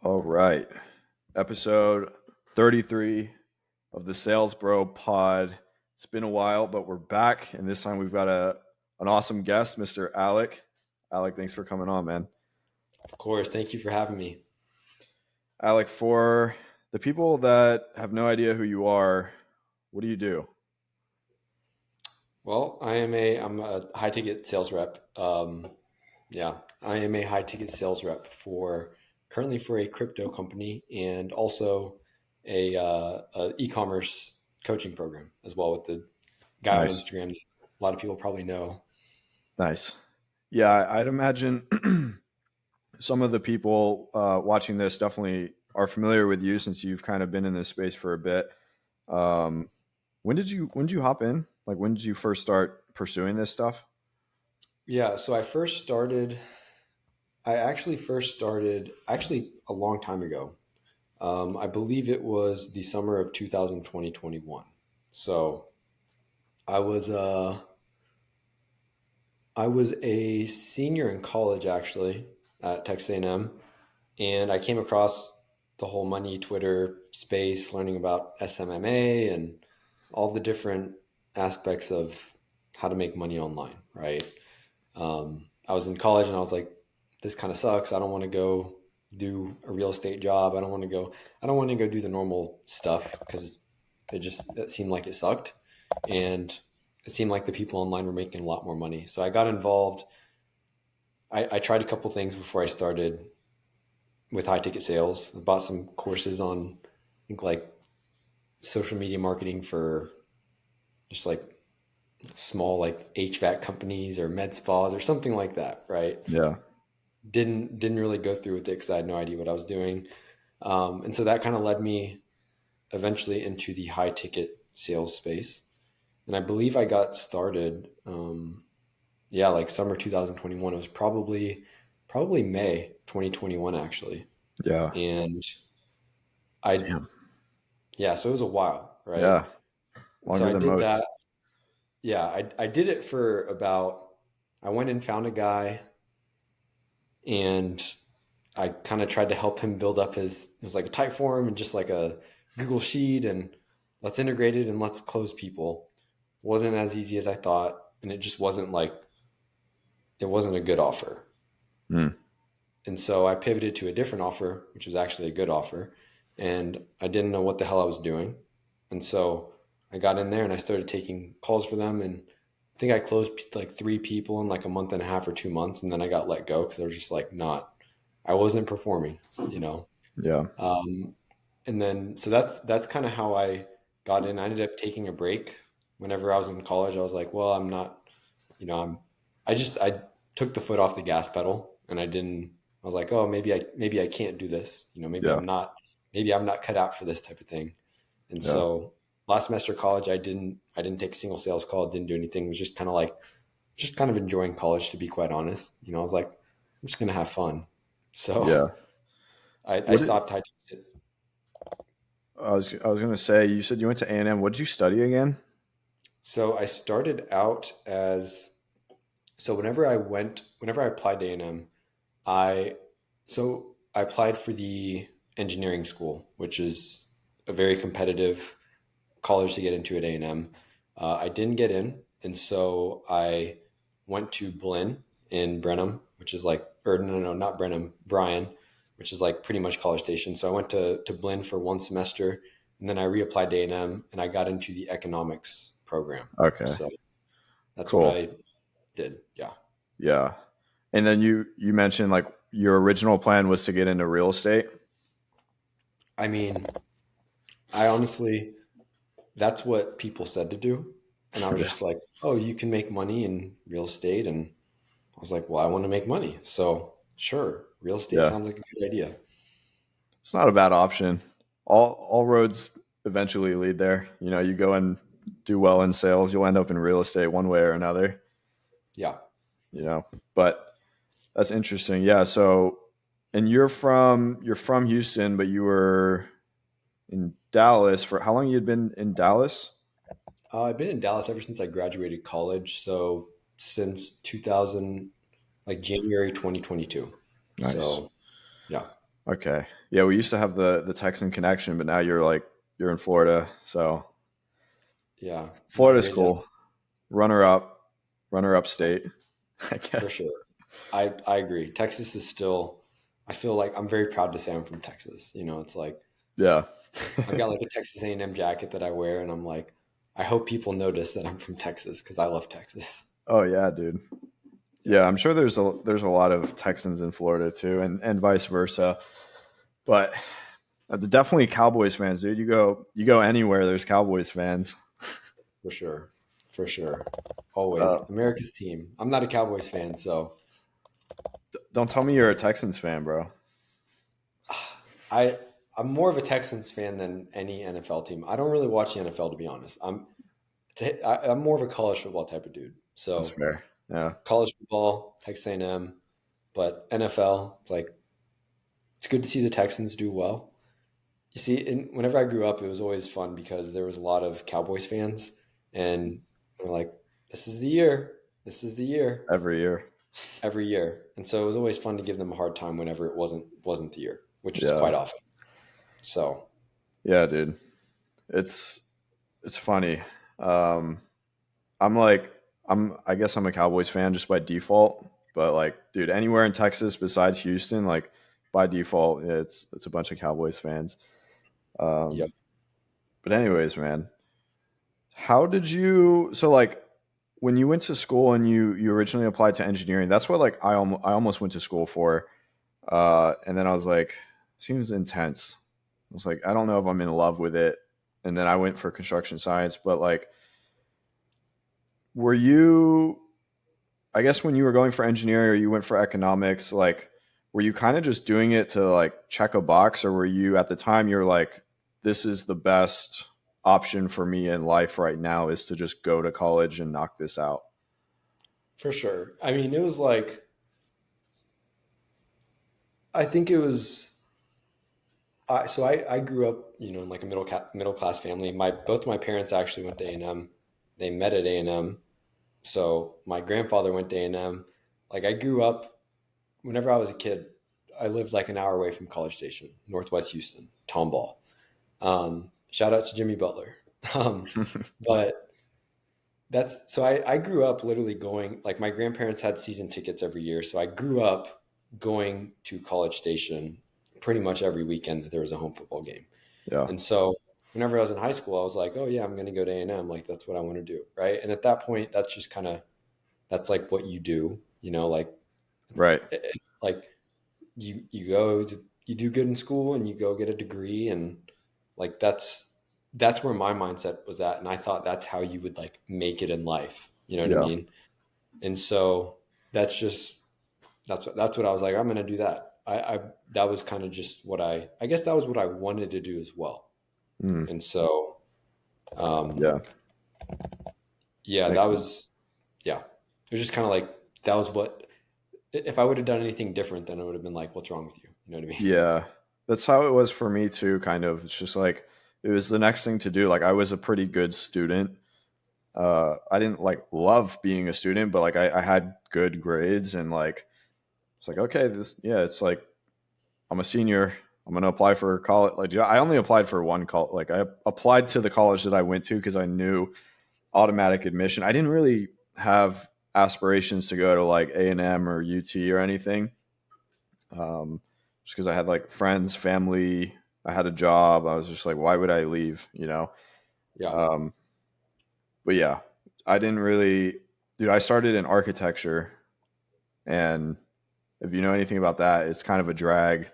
All right. Episode 33 of the Sales Bro Pod. It's been a while, but we're back. And this time we've got an awesome guest, Mr. Alec. Alec, thanks for coming on, man. Of course. Thank you for having me. Alec, for the people that have no idea who you are, what do you do? Well, I'm a high ticket sales rep. Yeah, I am a high ticket sales rep for currently for a crypto company and also a e-commerce coaching program as well with the guy on Nice. Instagram that a lot of people probably know. Nice. Yeah, I'd imagine some of the people watching this definitely are familiar with you since you've kind of been in this space for a bit. Um, when did you hop in? Like when did you first start pursuing this stuff? Yeah, so I actually first started actually a long time ago. I believe it was the summer of 2021. So I was I was a senior in college actually at Texas A&M, and I came across the whole money Twitter space, learning about SMMA and all the different aspects of how to make money online, right? I was in college and I was like, this kind of sucks. I don't want to go do a real estate job. I don't want to go do the normal stuff because it seemed like it sucked. And it seemed like the people online were making a lot more money. So I got involved. I tried a couple things before I started with high ticket sales. I bought some courses on, I think, like social media marketing for just like small like HVAC companies or med spas or something like that, right? Yeah. Didn't really go through with it because I had no idea what I was doing, and so that kind of led me eventually into the high ticket sales space. And I believe I got started, yeah, like summer 2021. It was probably May 2021 actually, Yeah. and I Damn. yeah, so it was a while, right? Yeah. And so Longer I than did most. that. Yeah, I did it for about. I went and found a guy, and I kind of tried to help him build up it was like a type form and just like a Google sheet, and let's integrate it and let's close people. Wasn't as easy as I thought, and it just it wasn't a good offer. Hmm. And so I pivoted to a different offer, which was actually a good offer, and I didn't know what the hell I was doing. And so I got in there and I started taking calls for them, and I think I closed like three people in like a month and a half or 2 months, and then I got let go because I was just like not, I wasn't performing, you know. Yeah. Um, and then so that's kind of how I got in. I ended up taking a break whenever I was in college. I was like, well, I'm not, you know, I took the foot off the gas pedal, and I didn't. I was like, oh, maybe I can't do this. You know, Yeah. maybe I'm not cut out for this type of thing. And Yeah. so last semester of college, I didn't take a single sales call, didn't do anything. It was just kind of enjoying college, to be quite honest. You know, I was like, I'm just gonna have fun. So Yeah. I What did stopped high. I was gonna say, you said you went to A&M. What did you study again? So I started out as so whenever I applied to A&M, I I applied for the engineering school, which is a very competitive college to get into at A&M. I didn't get in, and so I went to Blinn in Brenham, which is like, or no, not Brenham, Bryan, which is like pretty much College Station. So I went to Blinn for one semester, and then I reapplied to A&M, and I got into the economics program. Okay. So that's what Cool. I did. Yeah. Yeah. And then you mentioned like your original plan was to get into real estate. I mean, I honestly, that's what people said to do. And I was Yeah. just like, oh, you can make money in real estate. And I was like, well, I want to make money. So sure, real estate Yeah. sounds like a good idea. It's not a bad option. All roads eventually lead there. You know, you go and do well in sales, you'll end up in real estate one way or another, Yeah. you know. But that's interesting. Yeah, so and you're from Houston, but you were in Dallas for how long you had been in Dallas? I've been in Dallas ever since I graduated college. So since 2000, like January 2022. Nice. So yeah. Okay. Yeah, we used to have the Texan connection, but now you're in Florida. So Yeah, Florida's migrated up cool. Runner up, runner up state, I for guess. sure. I agree. Texas is still. I feel like I'm very proud to say I'm from Texas. It's like Yeah. I've got like a Texas A&M jacket that I wear, and I'm like, I hope people notice that I'm from Texas because I love Texas. Oh yeah, dude. Yeah, Yeah, I'm sure there's a lot of Texans in Florida too, and vice versa. But definitely Cowboys fans, dude. You go anywhere, there's Cowboys fans. for sure, for sure. Always Uh, America's team. I'm not a Cowboys fan, so don't tell me you're a Texans fan, bro. I I'm more of a Texans fan than any NFL team. I don't really watch the NFL to be honest. I'm more of a college football type of dude. That's So fair. Yeah. college football, Texas A&M, but NFL, it's like it's good to see the Texans do well. You see, whenever I grew up, it was always fun because there was a lot of Cowboys fans, and they're like, "This is the year, this is the year," Every year. every year, and so it was always fun to give them a hard time whenever it wasn't the year, which is Yeah. quite often. So Yeah, dude. It's it's funny. Um, I'm like I guess I'm a Cowboys fan just by default, but like, dude, anywhere in Texas besides Houston, like by default, it's a bunch of Cowboys fans. yeah, Um, but anyways, man, how did you? So like, when you went to school and you originally applied to engineering, that's what like I almost went to school for, and then I was like, seems intense. I was like, I don't know if I'm in love with it, and then I went for construction science, but like, were you? I guess when you were going for engineering or you went for economics, like, were you kind of just doing it to like check a box, or were you at the time you're like, this is the best option for me in life right now is to just go to college and knock this out? for sure. I mean, it was like I think it was. So I grew up, in like a middle class family. My both my parents actually went to A&M. They met at A&M. So my grandfather went to A&M. Like I grew up whenever I was a kid, I lived like an hour away from College Station, Northwest Houston, Tomball. Shout out to Jimmy Butler. Um, but that's so I grew up literally going like my grandparents had season tickets every year. So I grew up going to College Station pretty much every weekend that there was a home football game. Yeah. And so whenever I was in high school, I was like, oh yeah, I'm going to go to A&M. Like that's what I want to do. Right. And at that point, that's just kind of, that's like what you do, like Right. like you do good in school and you go get a degree and like that's where my mindset was at. And I thought that's how you would like make it in life. You know what I Yeah. mean? And so that's just, that's what I was like, I'm going to do that. That was kind of just what I guess that was what I wanted to do as well. Mm. And so, um, Yeah. yeah, that Makes sense. was, yeah, it was just kind of like, that was what, if I would have done anything different, then it would have been like, what's wrong with you? You know what I mean? Yeah. That's how it was for me too, kind of. It's just like it was the next thing to do. Like I was a pretty good student. I didn't like love being a student, but like I had good grades and like it's like okay, this yeah, it's like I'm a senior. I'm gonna apply for college. Like I only applied for one college. Like I applied to the college that I went to because I knew automatic admission. I didn't really have aspirations to go to like A&M or UT or anything. Just because I had like friends, family, I had a job. I was just like, why would I leave? Yeah. Um, but yeah, I didn't really, dude. I started in architecture, and if you know anything about that, it's kind of a drag.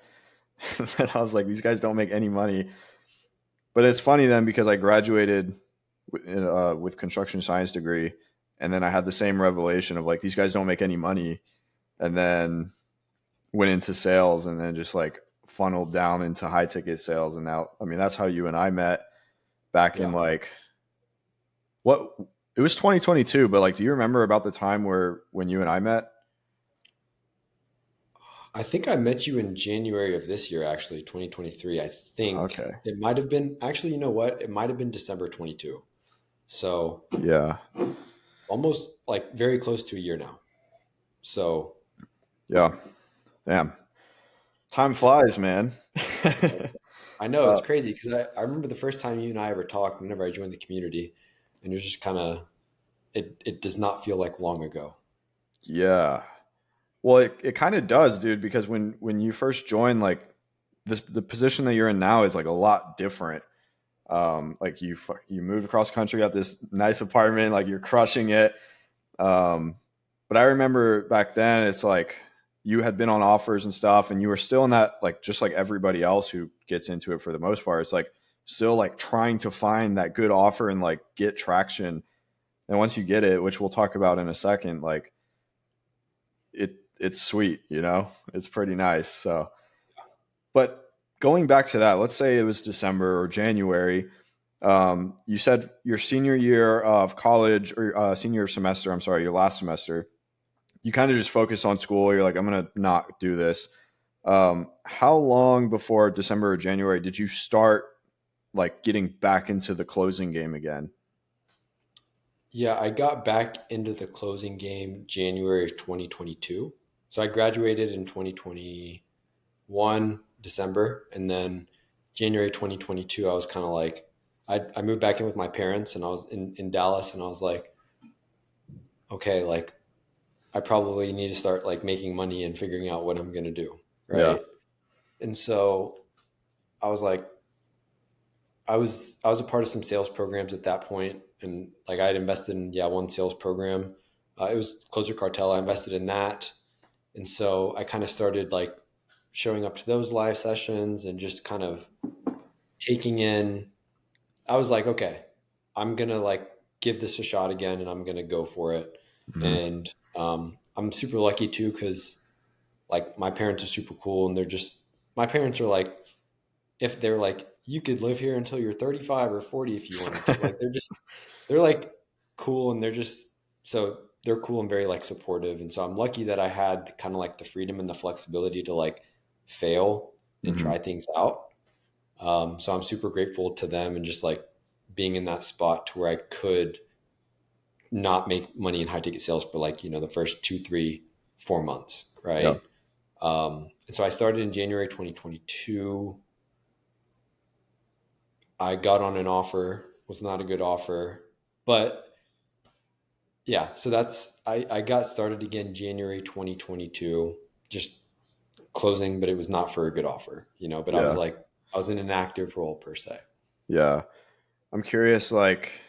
And I was like, these guys don't make any money. But it's funny then because I graduated with construction science degree, and then I had the same revelation of like these guys don't make any money, and then went into sales, and then just like funneled down into high ticket sales, and now I mean that's how you and I met back in Yeah. like what it was 2022, but like do you remember about the time where when you and I met? I think I met you in January of this year, actually, 2023. I think Okay. it might have been, actually, you know what? It might have been December 22. So Yeah. almost like very close to a year now. So Yeah. Damn. Time flies, man. I know it's uh, crazy because I remember the first time you and I ever talked whenever I joined the community, and it was just kind of it does not feel like long ago. yeah. Well, it kind of does, dude, because when you first join, like the position that you're in now is like a lot different. Like you moved across the country, got this nice apartment, like you're crushing it. Um, but I remember back then, it's like you had been on offers and stuff, and you were still in that, like just like everybody else who gets into it for the most part. It's like still like trying to find that good offer and like get traction. And once you get it, which we'll talk about in a second, like it's sweet, you know, it's pretty nice. So, but going back to that, let's say it was December or January. You said your senior year of college or senior semester, I'm sorry, your last semester, you kind of just focus on school. You're like, I'm going to not do this. How long before December or January did you start like getting back into the closing game again? Yeah, I got back into the closing game January of 2022. So I graduated in 2021 December, and then January 2022 I was kind of like I moved back in with my parents, and I was in Dallas, and I was like, okay, like I probably need to start like making money and figuring out what I'm going to do, Yeah. right? And so I was like, I was a part of some sales programs at that point, and like I had invested in one sales program. It was Closer Cartel. I invested in that, and so I kind of started like showing up to those live sessions and just kind of taking in. I was like, okay, I'm gonna like give this a shot again, and I'm gonna go for it. Hmm. And I'm super lucky too because like my parents are super cool, and they're just my parents are like if they're like you could live here until you're 35 or 40 if you wanted to, like they're like cool, and they're just so they're cool and very like supportive. And so I'm lucky that I had kind of like the freedom and the flexibility to like fail and Hmm. try things out. So I'm super grateful to them and just like being in that spot to where I could not make money in high ticket sales for like the first 2, 3, 4 months, Yeah. right? And so I started in January 2022. I got on an offer, was not a good offer, but yeah, so I got started again January 2022, just closing, but it was not for a good offer, but I was Yeah. like, I was in an active role per se. Yeah. I'm curious, like,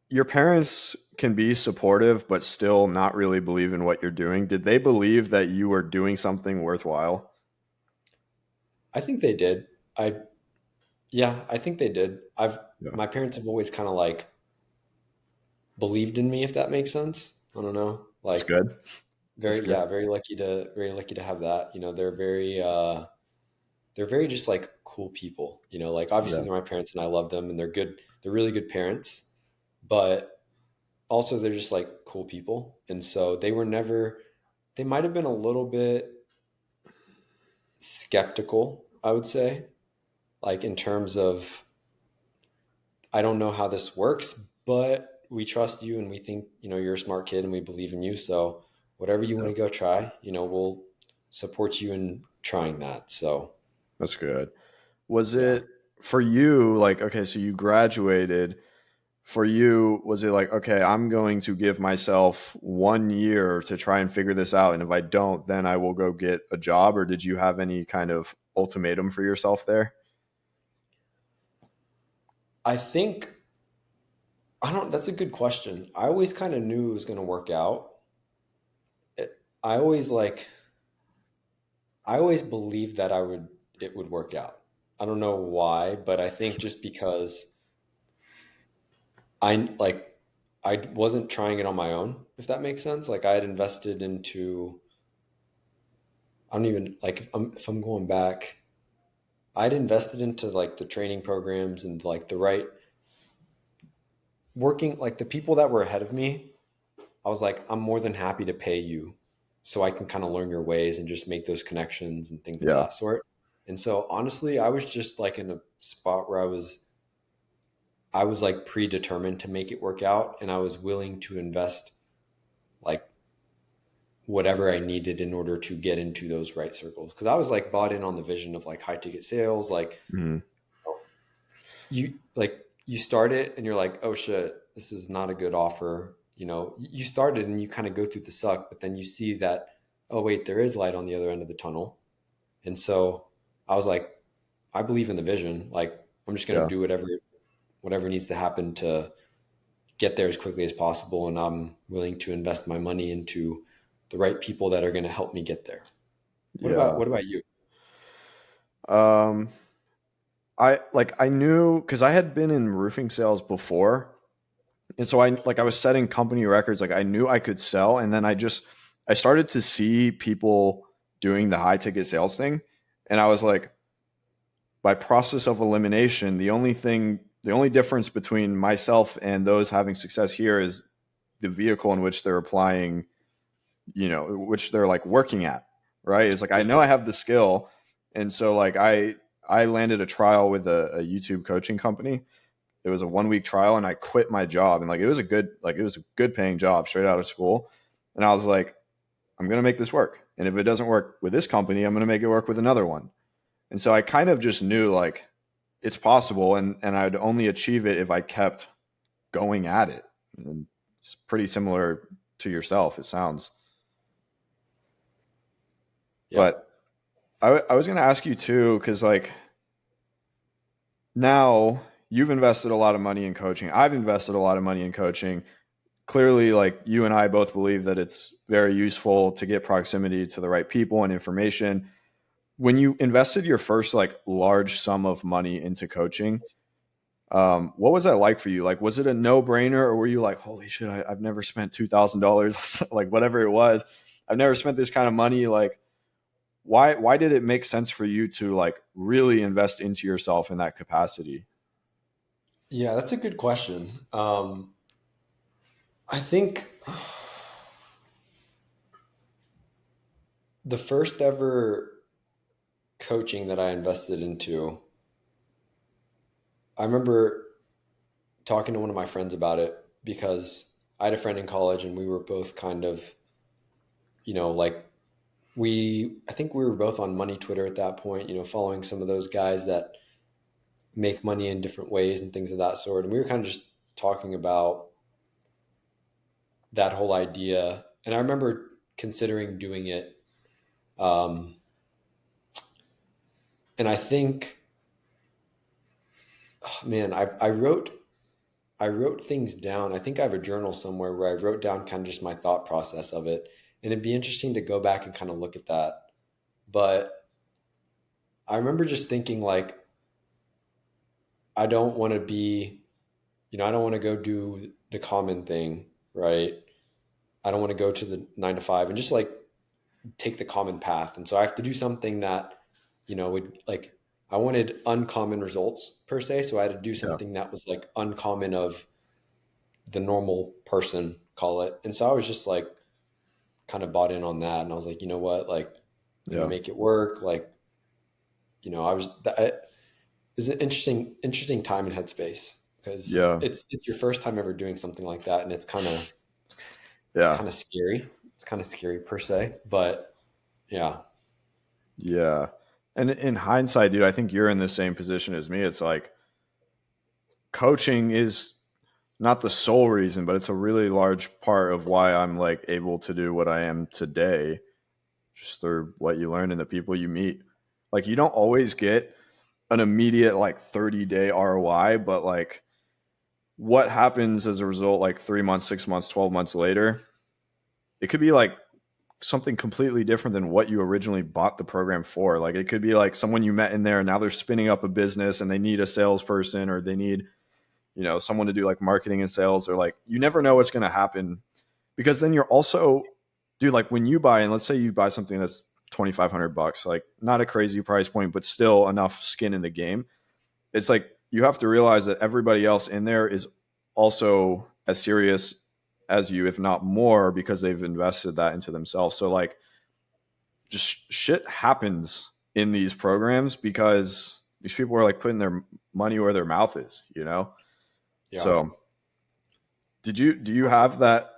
your parents can be supportive, but still not really believe in what you're doing. Did they believe that you were doing something worthwhile? I think they did. Yeah, I think they did. Yeah. My parents have always kind of like believed in me, if that makes sense. I don't know. That's Like good. That's very, good. yeah, very lucky to have that. They're very just like cool people, like obviously Yeah. they're my parents and I love them and they're good. They're really good parents, but also they're just like cool people. And so they might have been a little bit skeptical, I would say, like in terms of, I don't know how this works, but we trust you and we think, you're a smart kid and we believe in you. So whatever you want Yeah. to go try, we'll support you in trying that. So That's good. Was yeah. it for you like, okay, so you graduated. For you, was it like, okay, I'm going to give myself 1 year to try and figure this out, and if I don't, then I will go get a job? Or did you have any kind of ultimatum for yourself there? I think that's a good question. I always kind of knew it was going to work out. I always I always believed that it would work out. I don't know why, but I think just because I like, I wasn't trying it on my own, if that makes sense. Like I had invested into, I don't even like if I'm going back, I'd invested into like the training programs and like the right working, like the people that were ahead of me. I was like, I'm more than happy to pay you so I can kind of learn your ways and just make those connections and things of Yeah, that sort. And so honestly, I was just like in a spot where I was like predetermined to make it work out, and I was willing to invest like whatever I needed in order to get into those right circles. Because I was like bought in on the vision of like high ticket sales. Like Mhm. you start it and you're like, oh shit, this is not a good offer. You started and you kind of go through the suck, but then you see that, oh wait, there is light on the other end of the tunnel. And so I was like, I believe in the vision. Like I'm just gonna Yeah. do whatever needs to happen to get there as quickly as possible, and I'm willing to invest my money into the right people that are going to help me get there. What about Yeah. what about you? Um, I knew because I had been in roofing sales before, and so I was setting company records. Like I knew I could sell, and then I started to see people doing the high ticket sales thing, and I was like, by process of elimination, the only difference between myself and those having success here is the vehicle in which they're applying, which they're like working at, right? It's like I know I have the skill, and so like I landed a trial with a YouTube coaching company. It was a 1 week trial, and I quit my job, and it was a good paying job straight out of school, and I was like, I'm gonna make this work, and if it doesn't work with this company, I'm gonna make it work with another one. And so I kind of just knew like it's possible, and I'd only achieve it if I kept going at it. And it's pretty similar to yourself, it sounds. Yep. But I was going to ask you too, because like now you've invested a lot of money in coaching. I've invested a lot of money in coaching. Clearly, like you and I both believe that it's very useful to get proximity to the right people and information. When you invested your first like large sum of money into coaching, what was that like for you? Like, was it a no brainer, or were you like, holy shit, I've never spent $2,000, like whatever it was, I've never spent this kind of money. Like, why did it make sense for you to like really invest into yourself in that capacity? Yeah, that's a good question. I think the first ever coaching that I invested into, I remember talking to one of my friends about it because I had a friend in college and we were both kind of, like I think we were both on money Twitter at that point, following some of those guys that make money in different ways and things of that sort. And we were kind of just talking about that whole idea. And I remember considering doing it. Um, and I think, oh, man, I wrote things down. I think I have a journal somewhere where I wrote down kind of just my thought process of it. And it'd be interesting to go back and kind of look at that. But I remember just thinking like, I don't want to be, I don't want to go do the common thing, right? I don't want to go to the 9 to 5 and just like take the common path. And so I have to do something that, would like, I wanted uncommon results per se. So I had to do Yeah. something that was like uncommon of the normal person, call it. And so I was just like kind of bought in on that. And I was like, you know what? Like, I'm going to Yeah. make it work. Like, it was an interesting time in headspace because Yeah. it's your first time ever doing something like that. And it's Yeah. kind of scary. It's kind of scary per se, but yeah. Yeah. And in hindsight, dude, I think you're in the same position as me. It's like coaching is not the sole reason, but it's a really large part of why I'm like able to do what I am today, just through what you learn and the people you meet. Like you don't always get an immediate like 30-day ROI, but like what happens as a result, like 3 months, 6 months, 12 months later, it could be like something completely different than what you originally bought the program for. Like it could be like someone you met in there and now they're spinning up a business and they need a salesperson, or they need, someone to do like marketing and sales, or like you never know what's going to happen. Because then you're also, dude, like when you buy, and let's say you buy something that's $2,500, like not a crazy price point, but still enough skin in the game. It's like you have to realize that everybody else in there is also as serious as you, if not more, because they've invested that into themselves. So like just shit happens in these programs because these people are like putting their money where their mouth is. Yeah. So do you have that?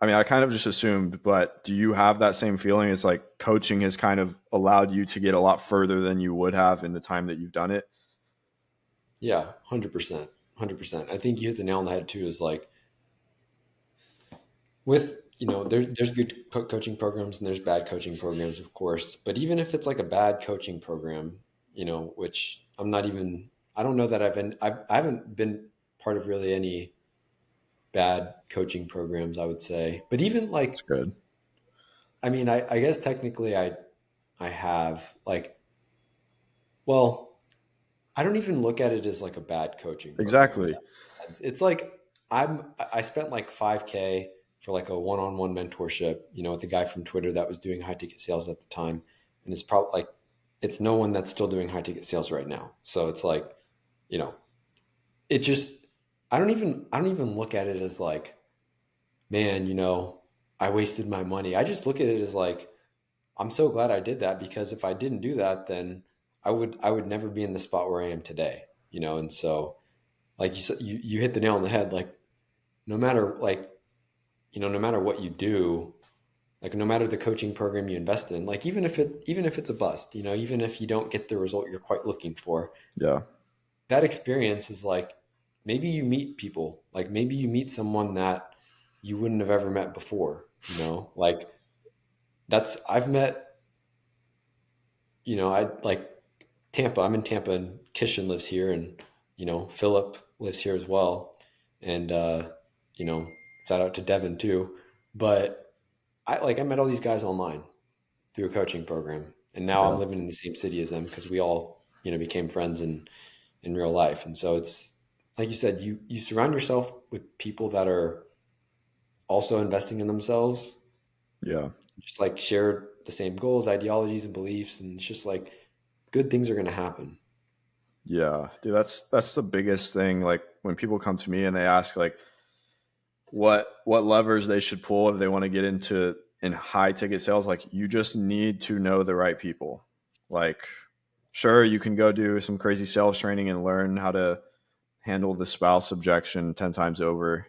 I mean, I kind of just assumed, but do you have that same feeling? It's like coaching has kind of allowed you to get a lot further than you would have in the time that you've done it. Yeah, 100%. 100%. I think you hit the nail on the head too, is like with, there's good coaching programs and there's bad coaching programs, of course. But even if it's like a bad coaching program, which I don't know that I haven't been part of really any bad coaching programs, I would say. But even It's like, good. I mean, I guess technically I have like, well, I don't even look at it as like a bad coaching program, if Exactly. that makes sense. It's like I spent like 5K for like a one-on-one mentorship, with a guy from Twitter that was doing high ticket sales at the time. And it's probably like it's no one that's still doing high ticket sales right now. So it's like, you know, it just I don't even look at it as like, man, I wasted my money. I just look at it as like, I'm so glad I did that, because if I didn't do that, then I would never be in the spot where I am today, And so, like you said, you hit the nail on the head. Like no matter no matter what you do, like no matter the coaching program you invest in, like even if it's a bust, even if you don't get the result you're quite looking for, Yeah. that experience is like, maybe you meet people, like maybe you meet someone that you wouldn't have ever met before, like that's I've met, I like Tampa. I'm in Tampa, and Kishan lives here, and Philip lives here as well, and you know, shout out to Devin too. But I met all these guys online through a coaching program, and now I'm Yeah. living in the same city as them because we all became friends in real life, and so it's like you said, you surround yourself with people that are also investing in themselves, Yeah. just like share the same goals, ideologies, and beliefs, and it's just like good things are going to happen. Yeah. Dude, that's the biggest thing. Like when people come to me and they ask like what levers they should pull if they want to get into in high ticket sales, like you just need to know the right people. Like sure, you can go do some crazy sales training and learn how to handle the spouse objection 10 times over.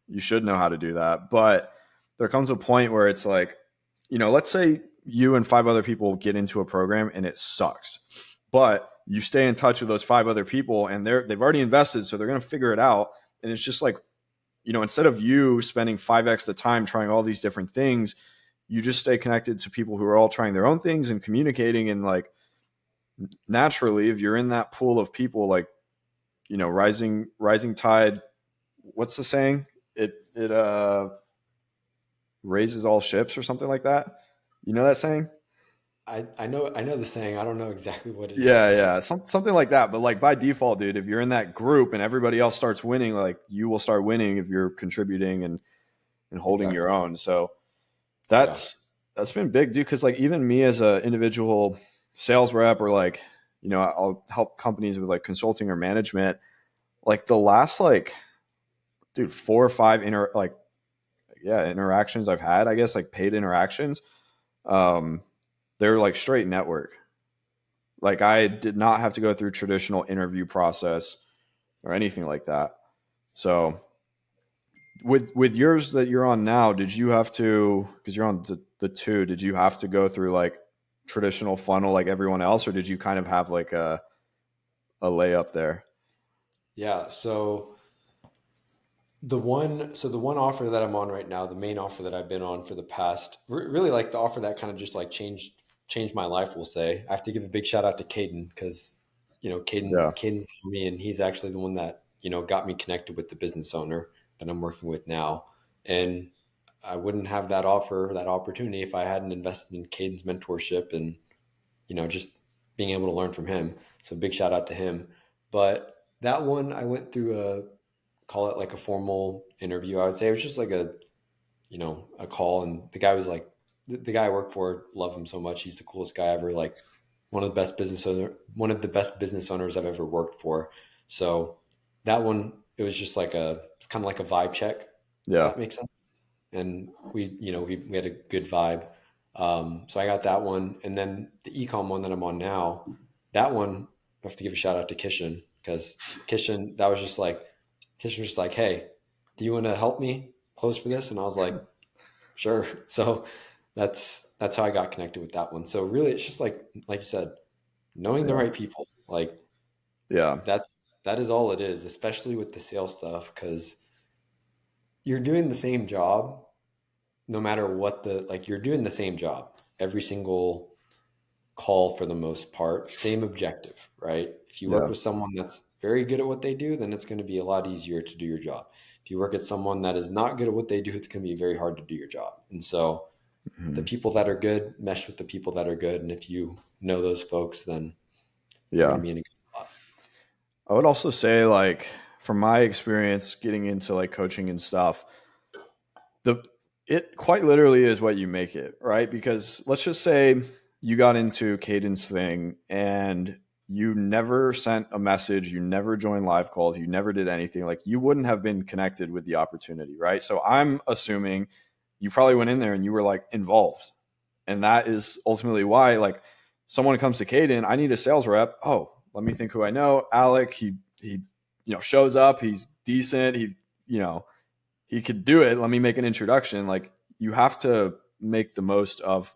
You should know how to do that. But there comes a point where it's like, let's say you and five other people get into a program and it sucks. But you stay in touch with those five other people and they've already invested, so they're going to figure it out. And it's just like, instead of you spending 5x the time trying all these different things, you just stay connected to people who are all trying their own things and communicating. And like naturally, if you're in that pool of people, like, rising tide, what's the saying? It raises all ships or something like that. You know that saying? I know the saying. I don't know exactly what it is Yeah, though. yeah, something like that. But like by default, dude, if you're in that group and everybody else starts winning, like you will start winning if you're contributing and holding Exactly. your own. So Yeah. that's been big, dude. Because like even me as a individual sales rep, or like I'll help companies with like consulting or management. Like the last like dude 4 or 5 interactions I've had, I guess like paid interactions, um, they're like straight network. Like I did not have to go through traditional interview process or anything like that. So with yours that you're on now, did you have to, because you're on the two, did you have to go through like traditional funnel like everyone else, or did you kind of have like a layup there? Yeah. So the one offer that I'm on right now, the main offer that I've been on for the past, really like the offer that kind of just like changed my life. We'll say I have to give a big shout out to Caden, because Caden's Yeah. Caden's me, and he's actually the one that got me connected with the business owner that I'm working with now. And I wouldn't have that offer, that opportunity, if I hadn't invested in Caden's mentorship and just being able to learn from him. So big shout out to him. But that one, I went through call it like a formal interview. I would say it was just like a call, and the guy was like, the guy I work for, love him so much. He's the coolest guy ever. Like one of the best business owners I've ever worked for. So that one, it was just like it's kind of like a vibe check, if Yeah. that makes sense. And we had a good vibe. So I got that one, and then the ecom one that I'm on now, that one I have to give a shout out to Kishan, because Kishan, that was just like, Kishan was just like, hey, do you want to help me? close for this? And I was like, sure. So that's how I got connected with that one. So really, it's just like you said, knowing the Yeah. right people. Like Yeah. that is all it is, especially with the sales stuff, because you're doing the same job no matter what the like you're doing the same job every single call for the most part, same objective, right? If you work Yeah. with someone that's very good at what they do, then it's going to be a lot easier to do your job. If you work at someone that is not good at what they do, it's going to be very hard to do your job. And so the Mhm. people that are good mesh with the people that are good. And if you know those folks, then you're going Yeah. to be in a good spot. I would also say, like, from my experience getting into like coaching and stuff, the it quite literally is what you make it, right? Because let's just say you got into Cadence thing and you never sent a message, you never joined live calls, you never did anything, like you wouldn't have been connected with the opportunity, right? So I'm assuming you probably went in there and you were like involved. And that is ultimately why, like, someone comes to Caden, I need a sales rep. Oh, let me think who I know. Alec, he shows up, he's decent, you know, he could do it. Let me make an introduction. Like, you have to make the most of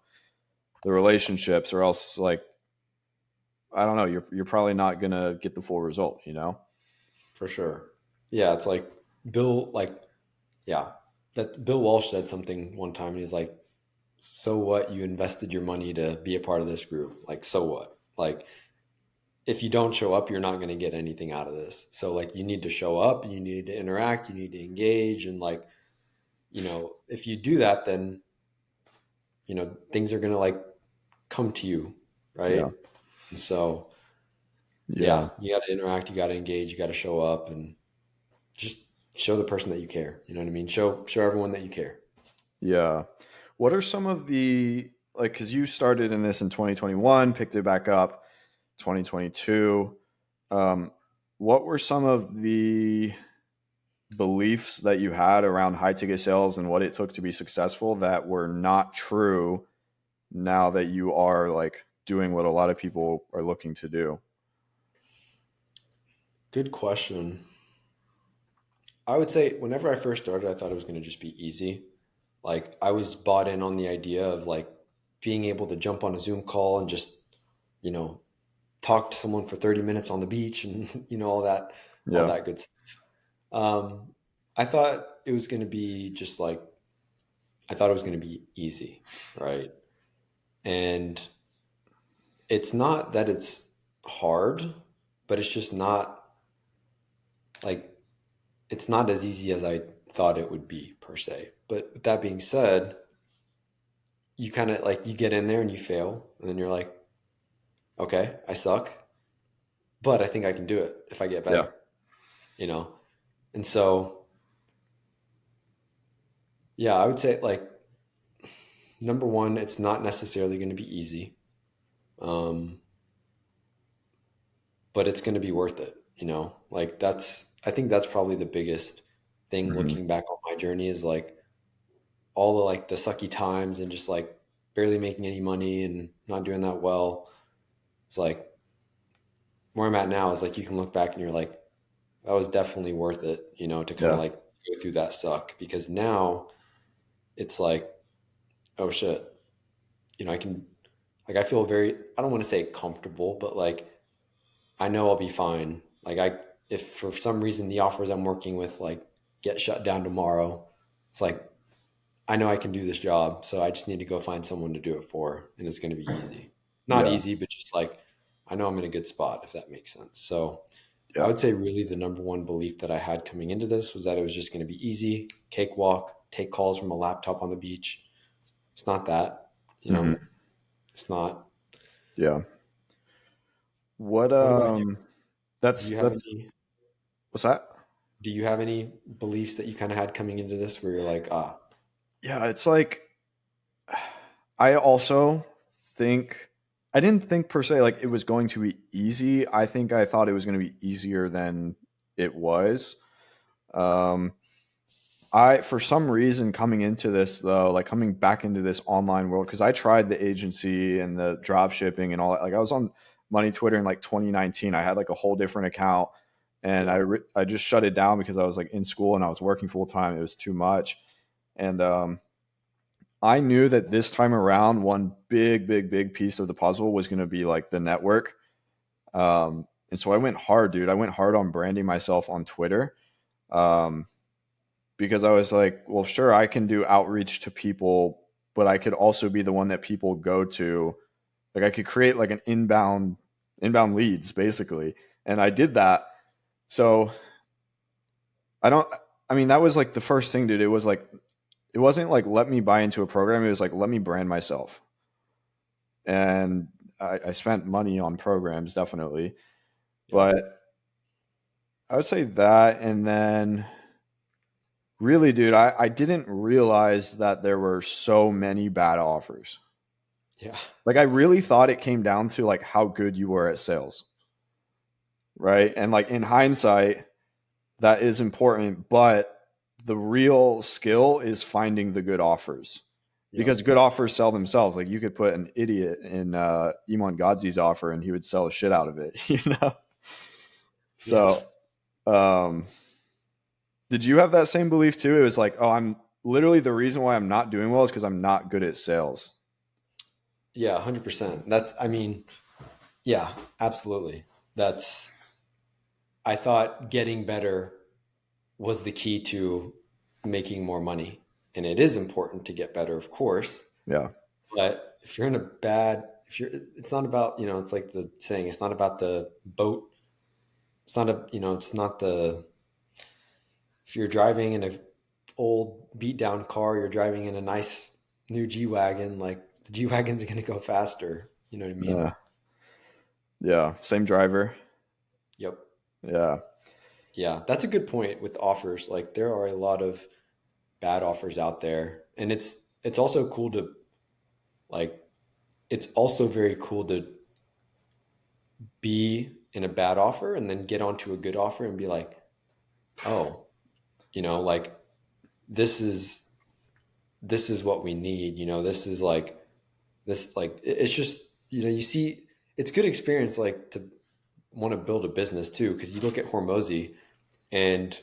the relationships, or else, like, I don't know, you're probably not gonna get the full result. For sure. Yeah. It's like Bill, like, yeah, that Bill Walsh said something one time. And he's like, so what? You invested your money to be a part of this group. Like, so what? Like, if you don't show up, you're not going to get anything out of this. So like you need to show up, you need to interact, you need to engage. And like, if you do that, then, things are going to like come to you. Right. Yeah, And so, yeah, yeah, you got to interact, you got to engage, you got to show up and just show the person that you care. You know what I mean? Show everyone that you care. yeah. What are some of the, like, because you started in this in 2021, picked it back up 2022. Um, what were some of the beliefs that you had around high ticket sales and what it took to be successful that were not true now that you are like doing what a lot of people are looking to do? Good question. I would say whenever I first started, I thought it was going to just be easy. Like I was bought in on the idea of like being able to jump on a Zoom call and just, you know, talk to someone for 30 minutes on the beach and, all Yeah, that good stuff. I thought it was going to be just like, I thought it was going to be easy. Right. And it's not that it's hard, but it's just not like, it's not as easy as I thought it would be per se. But with that being said, you kind of like you get in there and you fail and then you're like, okay, I suck, but I think I can do it if I get yeah, better, you know? And so, yeah, I would say like number one, it's not necessarily going to be easy. Um, but it's going to be worth it, like I think that's probably the biggest thing hmm, looking back on my journey is like all the like the sucky times and just like barely making any money and not doing that well. It's like where I'm at now is like you can look back and you're like, that was definitely worth it, to kind of yeah, like go through that suck because now it's like, oh shit, I can, like, I feel very, I don't want to say comfortable, but like, I know I'll be fine. Like, if for some reason the offers I'm working with like get shut down tomorrow, it's like, I know I can do this job. So I just need to go find someone to do it for, and it's going to be easy. Not yeah, easy, but just like, I know I'm in a good spot, if that makes sense. So, I yeah, would say really the number one belief that I had coming into this was that it was just going to be easy, cakewalk, take calls from a laptop on the beach. It's not that, you know, hmm, it's not. yeah. What What about you? Do you have that's any what's that? do you have any beliefs that you kind of had coming into this where you're like, ah, Yeah, it's like, I also think, I didn't think per se like it was going to be easy. I think I thought it was going to be easier than it was. Um, I, for some reason, coming into this though, like coming back into this online world, because I tried the agency and the drop shipping and all that. Like, I was on Money Twitter in like 2019. I had like a whole different account, and yeah, I just shut it down because I was like in school and I was working full time. It was too much. And I knew that this time around, one big piece of the puzzle was going to be like the network. And so I went hard, dude. I went hard on branding myself on Twitter, um, because I was like, well, sure, I can do outreach to people, but I could also be the one that people go to. Like I could create like an inbound leads basically. And I did that. So I don't, I mean, that was like the first thing, dude. It was like, it wasn't like, let me buy into a program. It was like, let me brand myself. And I spent money on programs, definitely. Yeah. But I would say that. And then really, dude, I didn't realize that there were so many bad offers. Yeah. Like I really thought it came down to like how good you were at sales, right? And like in hindsight, that is important, but the real skill is finding the good offers Yep. because good offers sell themselves. Like you could put an idiot in Iman Godzi's offer and he would sell the shit out of it, you know? Yeah. So, um, did you have that same belief too? It was like, oh, I'm literally the reason why I'm not doing well is because I'm not good at sales. Yeah. 100%. That's, I mean, yeah, absolutely. That's, I thought getting better was the key to making more money. And it is important to get better, of course. Yeah. But if you're in a bad, if you're, it's not about, it's like the saying, it's not about the boat. It's not it's not the, if you're driving in a old beat down car, you're driving in a nice new G Wagon, like the G Wagon's going to go faster. You know what I mean? Yeah. Yeah. Same driver. Yep. Yeah. Yeah. That's a good point with offers. Like there are a lot of bad offers out there. And it's also cool to like, it's also very cool to be in a bad offer and then get onto a good offer and be like, oh, like this is what we need. This is like this like it's just you see it's good experience like to want to build a business too because you look at Hormozy and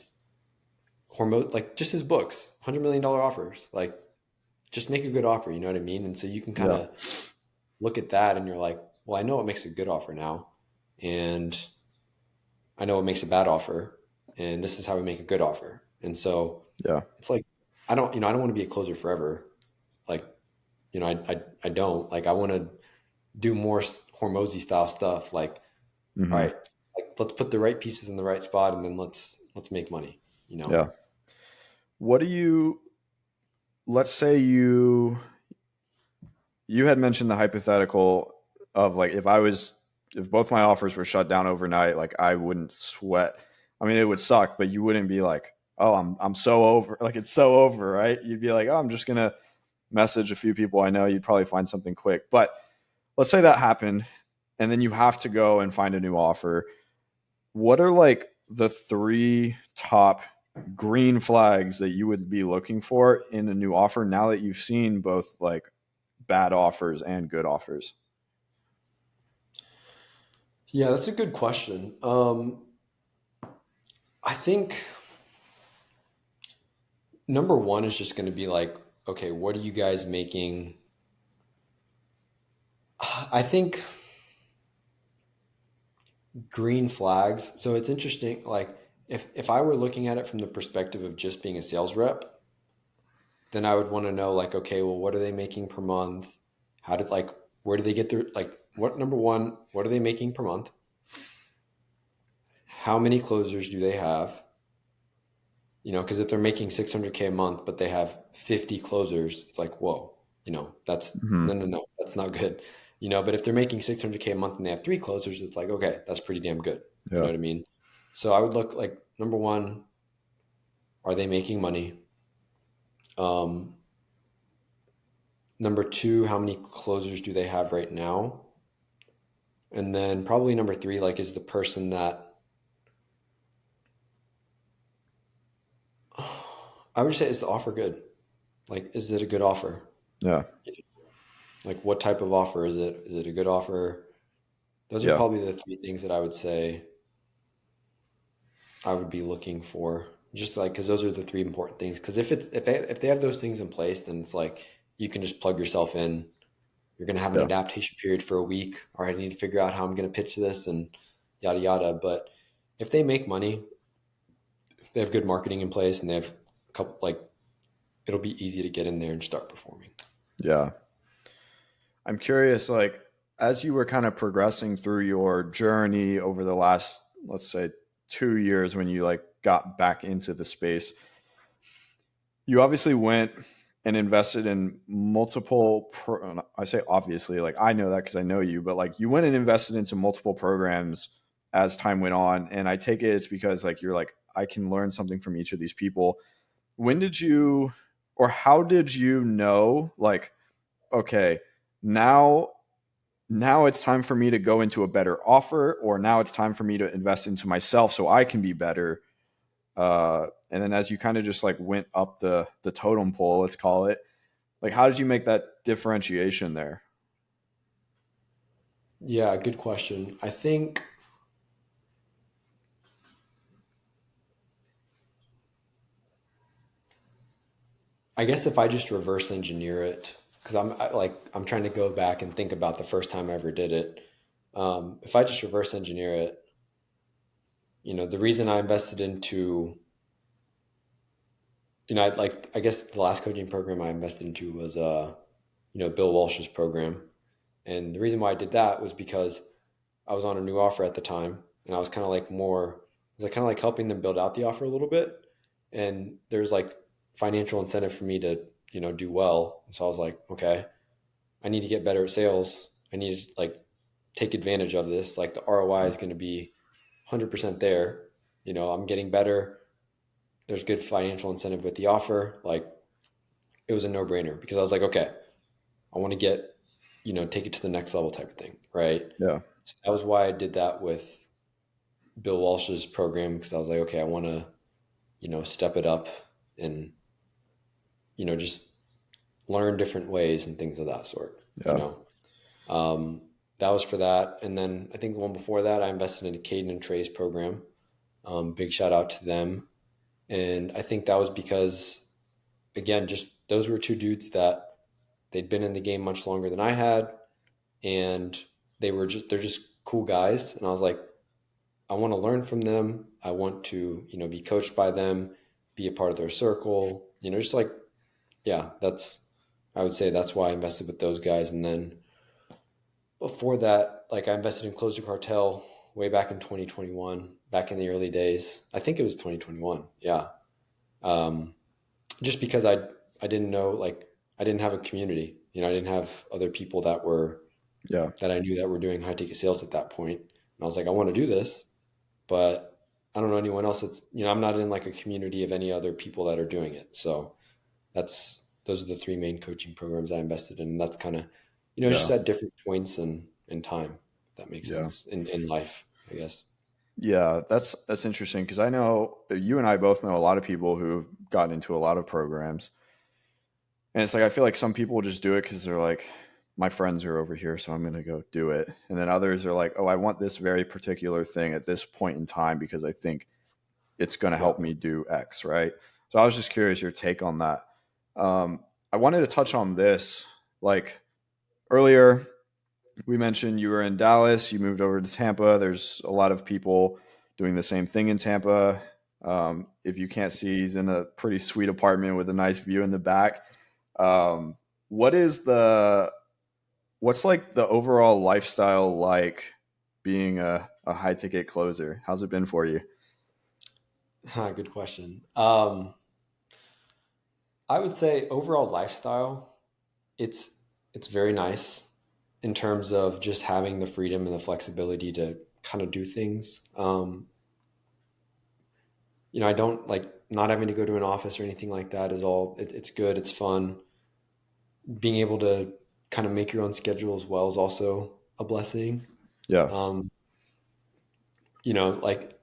like just his books, $100 million offers, like just make a good offer. You know what I mean? And so you can kind Yeah. of look at that and you're like, well, I know what makes a good offer now, and I know what makes a bad offer, and this is how we make a good offer. And so Yeah. it's like I don't want to be a closer forever. Like I don't like I want to do more Hormozy style stuff. Like all Hmm. right, like let's put the right pieces in the right spot, and then let's make money. Yeah. What do you, let's say you had mentioned the hypothetical of like if both my offers were shut down overnight, like I wouldn't sweat. I mean, it would suck, but you wouldn't be like, oh, I'm so over. Like it's so over, right? You'd be like, oh, I'm just gonna message a few people I know. You'd probably find something quick. But let's say that happened, and then you have to go and find a new offer. What are like the three top green flags that you would be looking for in a new offer now that you've seen both like bad offers and good offers? Yeah, that's a good question. I think number one is just going to be like, okay, what are you guys making? I think green flags. So it's interesting. Like if I were looking at it from the perspective of just being a sales rep, then I would want to know like, okay, well, what are they making per month? How did like, where do they get their, like, what number one, what are they making per month? How many closers do they have? Because if they're making 600K a month, but they have 50 closers, it's like, whoa, that's Hmm. no, that's not good. But if they're making 600K a month and they have three closers, it's like, okay, that's pretty damn good. You know Yeah. what I mean? So I would look like number one, are they making money? Um, Number two, how many closers do they have right now? And then probably number three, like, is the person that I would say, is the offer good? Like, is it a good offer? Yeah. Like, what type of offer is it? Is it a good offer? Those are Yeah. probably the three things that I would say I would be looking for. Just like, because those are the three important things. Because if they have those things in place, then it's like you can just plug yourself in. You're going to have an Yeah. adaptation period for a week. All right, I need to figure out how I'm going to pitch this and yada yada. But if they make money, if they have good marketing in place, and they have a couple, like, it'll be easy to get in there and start performing. Yeah. I'm curious, like, as you were kind of progressing through your journey over the last, let's say, 2 years when you like got back into the space, you obviously went and invested in I say obviously, like I know that because I know you, but like you went and invested into multiple programs as time went on. And I take it it's because like you're like, I can learn something from each of these people. When did you, or how did you know, like, okay, now now it's time for me to go into a better offer, or now it's time for me to invest into myself so I can be better. And then as you kind of just like went up the totem pole, let's call it, like how did you make that differentiation there? Yeah, good question. I guess if I just reverse engineer it, because I'm trying to go back and think about the first time I ever did it. If I just reverse engineer it, the reason I invested into, I guess the last coaching program I invested into was, Bill Walsh's program. And the reason why I did that was because I was on a new offer at the time, and I was kind of like helping them build out the offer a little bit. And there's like financial incentive for me to, do well. And so I was like, okay, I need to get better at sales. I need to like take advantage of this. Like the ROI is going to be 100% there. I'm getting better. There's good financial incentive with the offer. Like it was a no brainer because I was like, okay, I want to get, take it to the next level type of thing. Right. Yeah. So that was why I did that with Bill Walsh's program, because I was like, okay, I want to, step it up and, just learn different ways and things of that sort, Yeah. Um, that was for that. And then I think the one before that, I invested in a Caden and Trey's program. Big shout out to them. And I think that was because, again, just those were two dudes that they'd been in the game much longer than I had. And they're just cool guys. And I was like, I want to learn from them. I want to, be coached by them, be a part of their circle, just like, yeah, I would say that's why I invested with those guys. And then before that, like I invested in Closer Cartel way back in 2021, back in the early days. I think it was 2021. Yeah. Um, just because I didn't know, like I didn't have a community, I didn't have other people Yeah. that I knew that were doing high ticket sales at that point. And I was like, I want to do this, but I don't know anyone else that's, I'm not in like a community of any other people that are doing it. So those are the three main coaching programs I invested in. And that's kind of, it's just Yeah. at different points in time, if that makes Yeah. sense in life, I guess. Yeah, that's interesting because I know you and I both know a lot of people who've gotten into a lot of programs. And it's like I feel like some people just do it because they're like, my friends are over here, so I'm going to go do it. And then others are like, oh, I want this very particular thing at this point in time because I think it's going to Yeah. help me do X, right? So I was just curious your take on that. I wanted to touch on this. Like earlier, we mentioned you were in Dallas, you moved over to Tampa. There's a lot of people doing the same thing in Tampa. If you can't see, he's in a pretty sweet apartment with a nice view in the back. Um, what is what's like the overall lifestyle like being a high ticket closer? How's it been for you? Good question. I would say overall lifestyle, it's it's very nice in terms of just having the freedom and the flexibility to kind of do things. I don't like not having to go to an office or anything like that is it's good. It's fun. Being able to kind of make your own schedule as well is also a blessing. Yeah. Um, like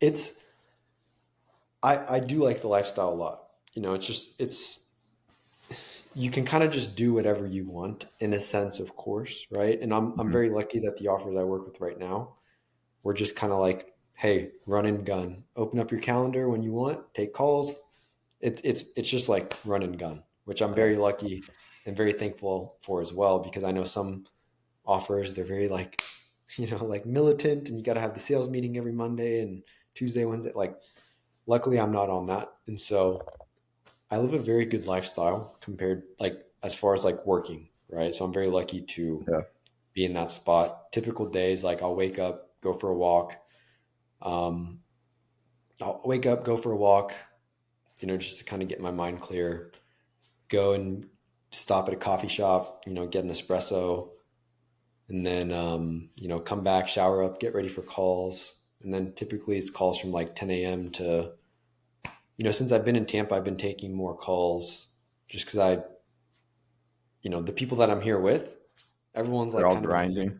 I do like the lifestyle a lot. It's you can kind of just do whatever you want in a sense, of course, right? And I'm Mhm. very lucky that the offers I work with right now, we're just kind of like hey, run and gun. Open up your calendar when you want, take calls. It's just like run and gun, which I'm very lucky and very thankful for as well, because I know some offers, they're very like, like militant, and you got to have the sales meeting every Monday and Tuesday, Wednesday. Like, luckily, I'm not on that, and so I live a very good lifestyle compared, like, as far as like working, right? So I'm very lucky to Yeah. be in that spot. Typical days, like I'll wake up, go for a walk. Um, I'll wake up, go for a walk, just to kind of get my mind clear. Go and stop at a coffee shop, get an espresso, and then come back, shower up, get ready for calls. And then typically it's calls from like 10 a.m. to, since I've been in Tampa, I've been taking more calls just because the people that I'm here with, everyone's They're like all kind of a believer. grinding.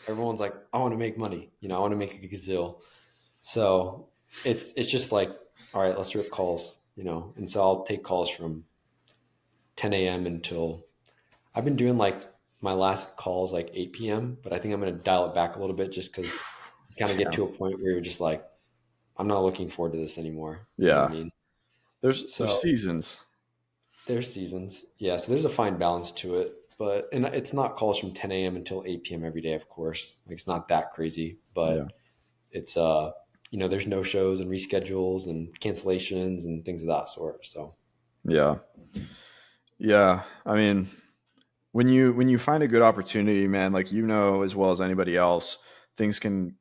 Everyone's like, I want to make money, I want to make a gazille. So it's just like, all right, let's rip calls, and so I'll take calls from 10 a.m. until I've been doing like my last calls like 8 p.m., but I think I'm going to dial it back a little bit just because you kind of get Damn. to a point where you're just like, I'm not looking forward to this anymore. You know what I Yeah. mean? There's So seasons. there's seasons. Yeah. So there's a fine balance to it. And it's not calls from 10 a.m. until 8 p.m. every day, of course. Like it's not that crazy, Yeah. but it's, there's no shows and reschedules and cancellations and things of that sort. So, Yeah. Yeah. I mean, when you find a good opportunity, man, like as well as anybody else, things can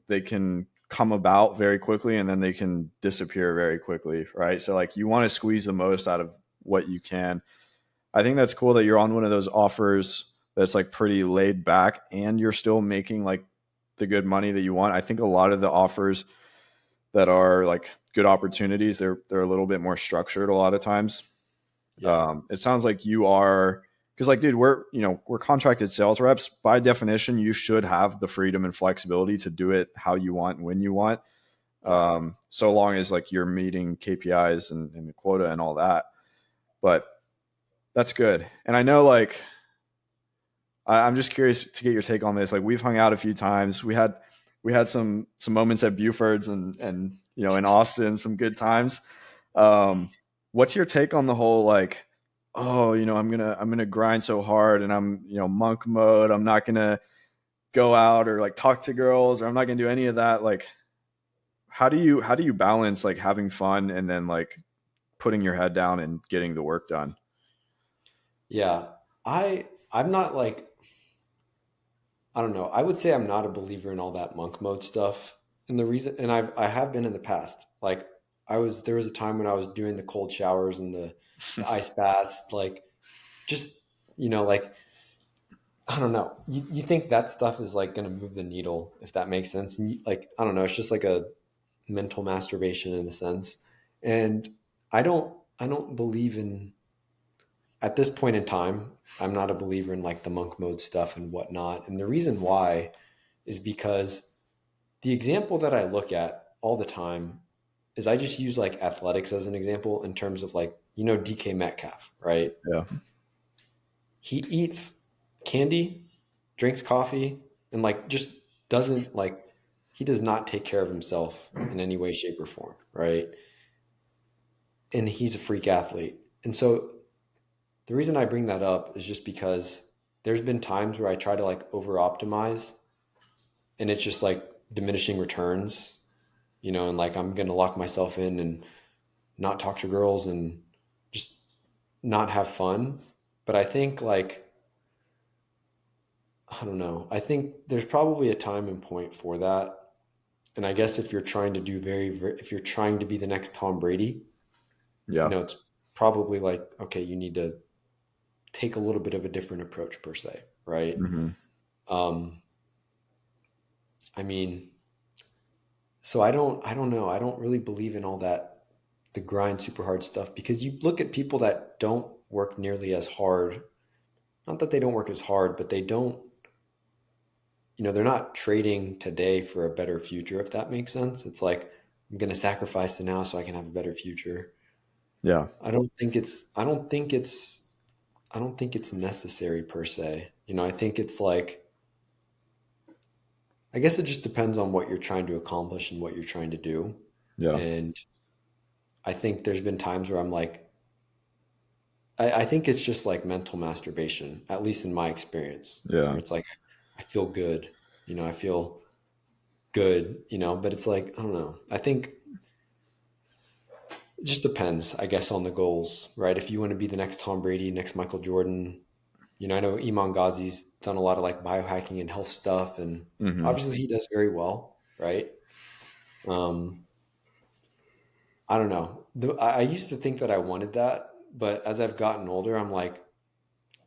they can come about very quickly and then they can disappear very quickly, right? So like you want to squeeze the most out of what you can. I think that's cool that you're on one of those offers that's like pretty laid back and you're still making like the good money that you want. I think a lot of the offers that are like good opportunities, they're a little bit more structured a lot of times. yeah. It sounds like you are because like, dude, we're contracted sales reps. By definition, you should have the freedom and flexibility to do it how you want and when you want. Yeah. So long as like you're meeting KPIs and the quota and all that. But that's good. And I know like I'm just curious to get your take on this. Like we've hung out a few times. We had some moments at Buford's and in Austin, some good times. Um, what's your take on the whole like, oh, I'm gonna grind so hard and I'm monk mode. I'm not gonna go out or like talk to girls or I'm not gonna do any of that. Like, how do you balance like having fun and then like putting your head down and getting the work done? Yeah. I'm not like, I don't know. I would say I'm not a believer in all that monk mode stuff. And the reason, and I have been in the past. Like there was a time when I was doing the cold showers and the ice baths, like just, like, I don't know. You think that stuff is like going to move the needle, if that makes sense. And like, I don't know. It's just like a mental masturbation in a sense. And I don't believe in, at this point in time, I'm not a believer in like the monk mode stuff and whatnot. And the reason why is because the example that I look at all the time is I just use like athletics as an example in terms of like, DK Metcalf, right? Yeah. He eats candy, drinks coffee, and like just doesn't like, he does not take care of himself in any way, shape, or form, right? And he's a freak athlete. And so the reason I bring that up is just because there's been times where I try to like over optimize and it's just like diminishing returns, and like I'm going to lock myself in and not talk to girls and just not have fun. But I think like, I don't know. I think there's probably a time and point for that. And I guess if you're trying to do if you're trying to be the next Tom Brady, Yeah. it's probably like, okay, you need to take a little bit of a different approach per se, right? Hmm. Um, I mean, so I don't know. I don't really believe in all that the grind super hard stuff, because you look at people that don't work nearly as hard. Not that they don't work as hard, but they don't, they're not trading today for a better future, if that makes sense. It's like, I'm going to sacrifice the now so I can have a better future. Yeah. I don't think it's necessary per se. I think it's like, I guess it just depends on what you're trying to accomplish and what you're trying to do. Yeah. And I think there's been times where I'm like, I think it's just like mental masturbation, at least in my experience, where Yeah. it's like, I feel good, I feel good, but it's like, I don't know. I think it just depends, I guess, on the goals, right? If you want to be the next Tom Brady, next Michael Jordan, I know Iman Ghazi's done a lot of like biohacking and health stuff, and Hmm. obviously he does very well, right? Um, I don't know. I used to think that I wanted that, but as I've gotten older, I'm like,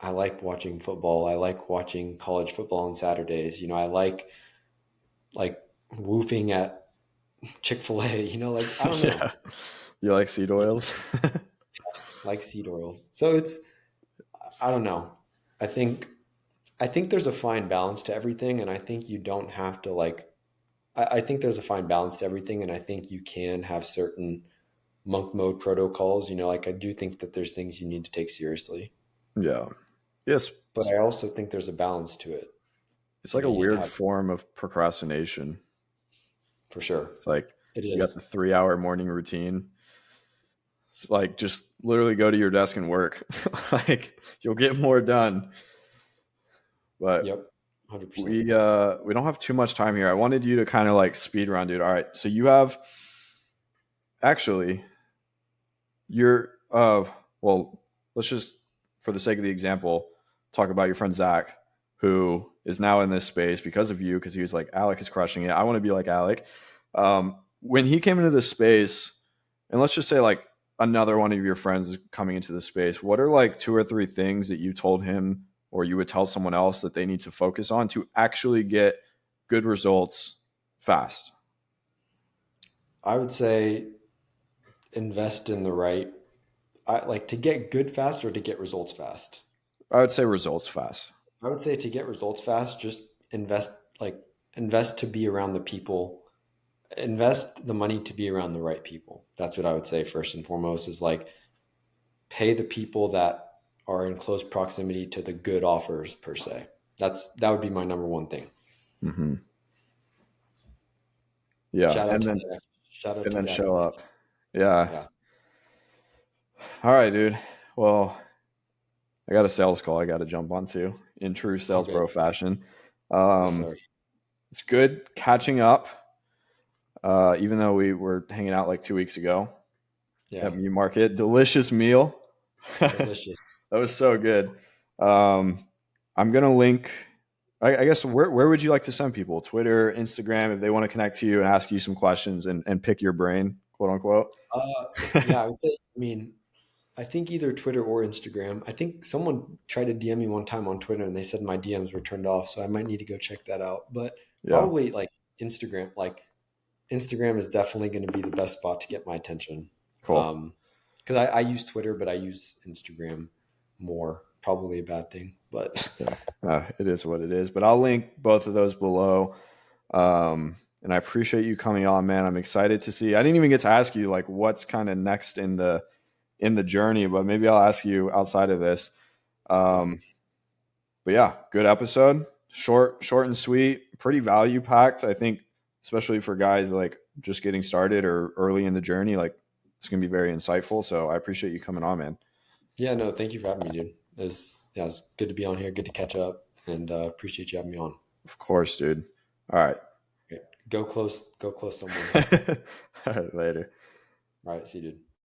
I like watching football. I like watching college football on Saturdays. I like woofing at Chick-fil-A, like I don't know, Yeah. You like seed oils? like seed oils. So I don't know. I think I think there's a fine balance to everything, and I think you don't have to like. I think there's a fine balance to everything, and I think you can have certain monk mode protocols. Like I do think that there's things you need to take seriously, Yeah. Yes. but I also think there's a balance to it. It's like a You need to weird have form of procrastination. for sure. It's like It you got is. the 3 hour morning routine. It's like just literally go to your desk and work. Like you'll get more done. But Yep. 100%. we don't have too much time here. I wanted you to kind of like speed run, dude. All right. So you have actually you're well, let's just for the sake of the example, talk about your friend Zach, who is now in this space because of you, because he was like, Alec is crushing it. I want to be like Alec. When he came into this space, and let's just say like another one of your friends is coming into this space, what are like two or three things that you told him or you would tell someone else that they need to focus on to actually get good results fast? I would say invest in the right, like to get good fast or to get results fast. I would say results fast. I would say to get results fast, just invest, like invest to be around the people, invest the money to be around the right people. That's what I would say first and foremost is like pay the people that are in close proximity to the good offers per se. That would be my number one thing. Hmm. Yeah. Shout out to Zach. Shout out And to then Zach show and up. Yeah. yeah. All right, dude. Well, I got a sales call I got to jump onto in true sales Okay. bro fashion. Yes, Um, sir. it's good catching up, even though we were hanging out like 2 weeks ago Yeah. at Meat Market. Delicious meal. That Delicious. was so good. Um, I'm going to link, I guess, where would you like to send people? Twitter, Instagram, if they want to connect to you and ask you some questions and pick your brain, quote unquote. Uh, yeah, I would say, I think either Twitter or Instagram. I think someone tried to DM me one time on Twitter and they said my DMs were turned off, so I might need to go check that out. But Yeah, probably like Instagram, like Instagram is definitely going to be the best spot to get my attention. cool. Because I use Twitter, but I use Instagram more. Probably a bad thing, but Yeah, it is what it is. But I'll link both of those below. And I appreciate you coming on, man. I'm excited to see. I didn't even get to ask you like what's kind of next in the journey, but maybe I'll ask you outside of this. yeah, Um, but yeah, good episode. Short and sweet, pretty value packed. I think, especially for guys like just getting started or early in the journey, like it's gonna be very insightful. So I appreciate you coming on, man. yeah. No, thank you for having me, dude. It's good to be on here. Good to catch up, and appreciate you having me on. Of course, dude. All right. Okay. Go close somewhere. All right, later. All right, see you, dude.